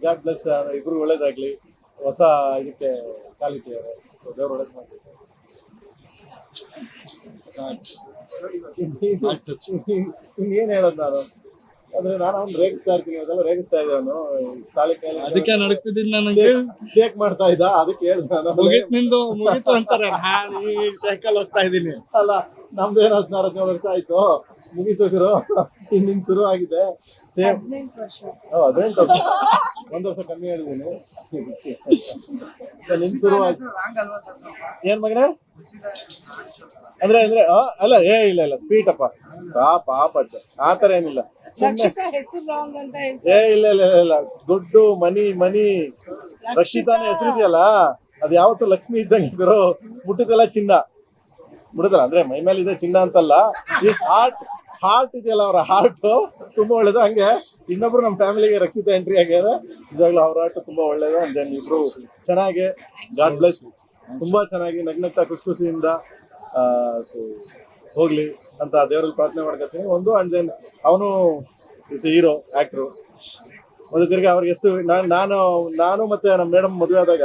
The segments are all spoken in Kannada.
ಗಾಡ್ ಬ್ಲೆಸ್, ಇಬ್ರು ಒಳ್ಳೇದಾಗ್ಲಿ, ಹೊಸ ಇದಕ್ಕೆ ಕಾಲಿಟ್ಟಿದ್ದಾರೆ. ದೇವ್ರು ಒಳ್ಳೇದು ಮಾಡ್ಲಿ. ಇನ್ನೇನ್ ಹೇಳೋದು ನಾನು ಅಂದ್ರೆ, ನಾನು ಅವ್ನು ರೇಗಿಸ್ತಾ ಇರ್ತೀನಿ, ಅದೆಲ್ಲ ರೇಗಿಸ್ತಾ ಇದ್ದೆ ಅವನು ಕಾಲಿ ಅದಕ್ಕೆ ನಡಕ್ತಿದ್ದೀನಿ ನನಗೆ ಶೇಕ್ ಮಾಡ್ತಾ ಇದ್ದ, ಅದಕ್ಕೆ ಹೇಳ್ದ ನಾನು. ನಿಂದು ಮುಗಿತು ಅಂತಾರೆ, ನಾನು ಈ ಸೈಕಲ್ ಹೋಗ್ತಾ ಇದ್ದೀನಿ. ಅಲ್ಲ, ನಮ್ದು ಏನು 16-17 ವರ್ಷ ಆಯ್ತು, ಮುಗಿತಿದ್ರು. ಇನ್ನಿನ್ ಶುರು ಆಗಿದೆ. ಸೇಮ್ 18 ವರ್ಷ, 1 ವರ್ಷ ಕಮ್ಮಿ ಹೇಳಿದೀನಿ. ನಿನ್ ಶುರು ಏನ್ ಮಗನೇ ಅಂದ್ರೆ ಅಂದ್ರೆ ಅಲ್ಲ, ಇಲ್ಲ ಸ್ವೀಟ್ ಅಪ್ಪ, ಪಾಪ ಆತರ ಏನಿಲ್ಲ. ಇಲ್ಲ ದುಡ್ಡು ಮನಿ ರಕ್ಷಿತಾನ ಹೆಸರಿದೆಯಲ್ಲ, ಅದು ಯಾವತ್ತು ಲಕ್ಷ್ಮಿ ಇದ್ದಂಗೆ ಗುರು. ಮುಟ್ಟದೆಲ್ಲ ಚಿನ್ನ, ಮುಟ್ಟದಲ್ಲ ಅಂದ್ರೆ ಮೈ ಮೇಲೆ ಇದೆ ಚಿನ್ನ ಅಂತಲ್ಲ. ಈ ಹಾರ್ಟ್ ಇದೆಯಲ್ಲ, ಅವರ ಹಾರ್ಟ್ ತುಂಬಾ ಒಳ್ಳೇದು. ಹಂಗೆ ಇನ್ನೊಬ್ರು ನಮ್ಮ ಫ್ಯಾಮಿಲಿಗೆ ರಕ್ಷಿತಾ ಎಂಟ್ರಿ ಆಗ್ಯಾರ. ನಿಜವಾಗ್ಲೂ ಅವ್ರ ಹಾರ್ಟ್ ತುಂಬಾ ಒಳ್ಳೇದು. ಅಂಡ್ ಇಬ್ರು ಚೆನ್ನಾಗಿ, ಗಾಡ್ ಬ್ಲೆಸ್, ತುಂಬಾ ಚೆನ್ನಾಗಿ ನಗ್ನಗ್ತಾ ಖುಷಿಯಿಂದ ಹೋಗ್ಲಿ ಅಂತ ದೇವರಲ್ಲಿ ಪ್ರಾರ್ಥನೆ ಮಾಡ್ಕೊತೀನಿ. ಒಂದು ಅಂಡ್ ದೆನ್ ಅವನು ಇಸ್ ಹೀರೋ, ಆಕ್ಟ್ರು. ಒಂದು ತಿರ್ಗಿ ಅವ್ರಿಗೆ ಎಷ್ಟು ನಾನು ಮತ್ತೆ ನಮ್ಮ ಮೇಡಮ್ ಮದುವೆ ಆದಾಗ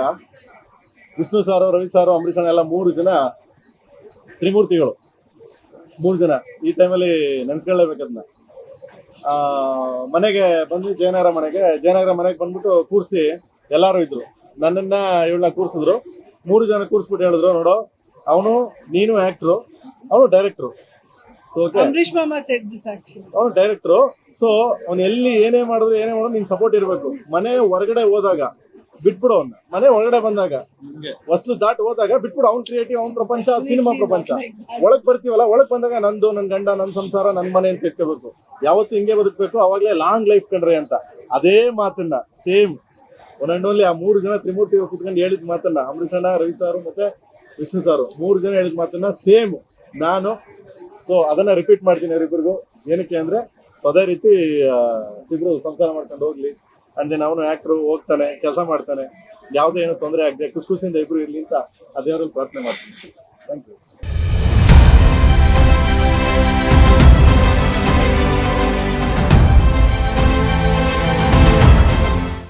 ವಿಷ್ಣು ಸಾರು, ರವಿ ಸಾರು, ಅಂಬರೀಷ್ ಎಲ್ಲ 3 ಜನ ತ್ರಿಮೂರ್ತಿಗಳು. 3 ಜನ ಈ ಟೈಮಲ್ಲಿ ನೆನ್ಸ್ಕೊಳ್ಳೇಬೇಕದನ್ನ. ಮನೆಗೆ ಬಂದು ಜಯನಗರ ಮನೆಗೆ ಬಂದ್ಬಿಟ್ಟು ಕೂರಿಸಿ ಎಲ್ಲಾರು ಇದ್ರು. ನನ್ನನ್ನ ಇವಳನ್ನ ಕೂರಿಸಿದ್ರು. 3 ಜನ ಕೂರಿಸ್ಬಿಟ್ಟು ಹೇಳಿದ್ರು, ನೋಡು ಅವನು ನೀನು ಆಕ್ಟ್ರು, ಅವನು ಡೈರೆಕ್ಟ್ರು. ಅವನು ಡೈರೆಕ್ಟ್ರು. ಸೊ ಅವ್ನು ಎಲ್ಲಿ ಏನೇ ಮಾಡಿದ್ರು ನಿನ್ ಸಪೋರ್ಟ್ ಇರ್ಬೇಕು. ಮನೆ ಹೊರಗಡೆ ಹೋದಾಗ ಬಿಟ್ಬಿಡು ಅವನ್ನ, ಮನೆ ಒಳಗಡೆ ಬಂದಾಗ ಹೊಸ್ಲು ದಾಟ್ ಹೋದಾಗ ಬಿಟ್ಬಿಡು. ಅವ್ನ್ ಕ್ರಿಯೇಟಿವ್, ಅವ್ನ್ ಪ್ರಪಂಚ, ಸಿನಿಮಾ ಪ್ರಪಂಚ. ಒಳಗ್ ಬರ್ತೀವಲ್ಲ, ಒಳಗ್ ಬಂದಾಗ ನಂದು, ನನ್ ಗಂಡ, ನನ್ ಸಂಸಾರ, ನನ್ ಮನೆ ಅಂತ ಇಟ್ಕೋಬೇಕು. ಯಾವತ್ತು ಹಿಂಗೆ ಬದುಕ್ಬೇಕು, ಅವಾಗ್ಲೇ ಲಾಂಗ್ ಲೈಫ್ ಕಂಡ್ರಿ ಅಂತ. ಅದೇ ಮಾತನ್ನ ಸೇಮ್ ಒನ್ ಅಂಡ್ ಓನ್ಲಿ ಆ 3 ಜನ ತ್ರಿಮೂರ್ತಿ ಕುತ್ಕೊಂಡು ಹೇಳಿದ ಮಾತನ್ನ, ಅಂಬರೀಷಣ್ಣ, ರವಿ ಸಾರು ಮತ್ತೆ ವಿಷ್ಣು ಸಾರು 3 ಜನ ಹೇಳಿದ ಮಾತನ್ನ ಸೇಮ್ ನಾನು. ಸೊ ಅದನ್ನ ರಿಪೀಟ್ ಮಾಡ್ತೀನಿ ಅವರಿಬ್ಬರಿಗೂ. ಏನಕ್ಕೆ ಅಂದ್ರೆ, ಅದೇ ರೀತಿ ಇಬ್ರು ಸಂಸಾರ ಮಾಡ್ಕೊಂಡು ಹೋಗ್ಲಿ. ಅಂದ್ರೆ ಅವನು ಆಕ್ಟ್ರು, ಹೋಗ್ತಾನೆ, ಕೆಲಸ ಮಾಡ್ತಾನೆ, ಯಾವುದೇ ಏನೋ ತೊಂದರೆ ಆಗದೆ ಖುಷಿಯಿಂದ ಇಬ್ರು ಇರ್ಲಿ ಅಂತ ಅದೇವ್ರಲ್ಲಿ ಪ್ರಾರ್ಥನೆ ಮಾಡ್ತೀನಿ. Thank you.